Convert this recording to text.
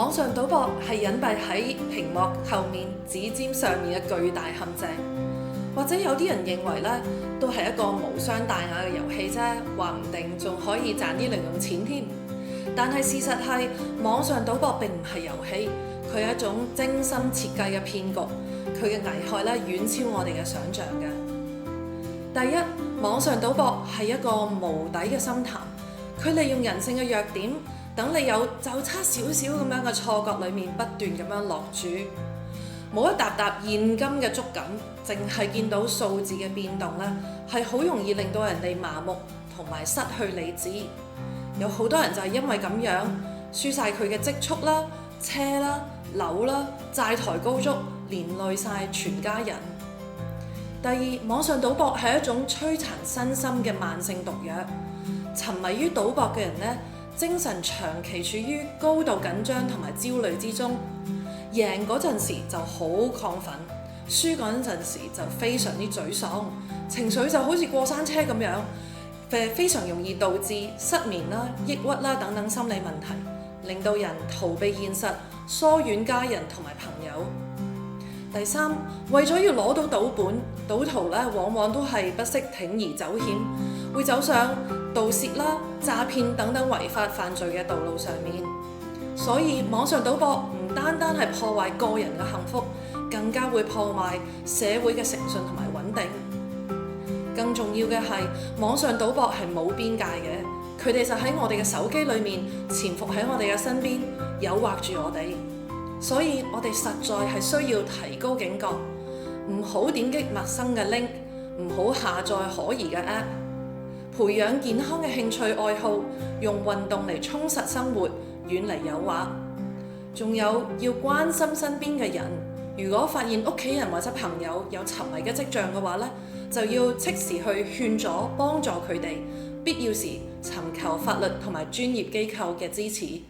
網上賭博係隱蔽喺屏幕後面指尖上面嘅巨大陷阱，或者有啲人認為呢都係一個無傷大雅嘅遊戲啫，話唔定仲可以賺啲零用錢添。但係事實係，網上賭博並唔係遊戲，佢係一種精心設計嘅騙局，佢嘅危害咧遠超我哋嘅想像嘅。第一，網上賭博係一個無底嘅深潭，佢利用人性嘅弱點，等你有就差少少咁樣嘅錯覺裡面不斷咁樣落注，冇一沓沓現金嘅觸感，淨係見到數字嘅變動咧，係好容易令到人哋麻木同埋失去理智。有好多人就係因為咁樣輸晒佢嘅積蓄啦、車啦、樓啦，債台高築，連累晒全家人。第二，網上賭博係一種摧殘身心嘅慢性毒藥。沉迷於賭博嘅人呢，精神長期處於高度緊張同埋焦慮之中，贏嗰陣時就好亢奮，輸嗰陣時就非常之沮喪，情緒就好似過山車咁樣，非常容易導致失眠啦、抑鬱啦等等心理問題，令到人逃避現實，疏遠家人同埋朋友。第三，為咗要攞到賭本，賭徒咧往往都係不惜鋌而走險，會走上盜竊啦、詐騙等等違法犯罪嘅道路上面。所以網上賭博唔單單係破壞個人嘅幸福，更加會破壞社會嘅誠信同埋穩定。更重要嘅係，網上賭博係冇邊界嘅，佢哋就喺我哋嘅手機裏面潛伏喺我哋嘅身邊，誘惑住我哋。所以我哋實在係需要提高警覺，唔好點擊陌生嘅 link， 唔好下載可疑嘅 app， 培養健康嘅興趣愛好，用運動嚟充實生活，遠離誘惑。仲有要關心身邊嘅人，如果發現屋企人或者朋友有沉迷嘅跡象嘅話呢，就要即時去勸阻幫助佢哋，必要時尋求法律同埋專業機構嘅支持。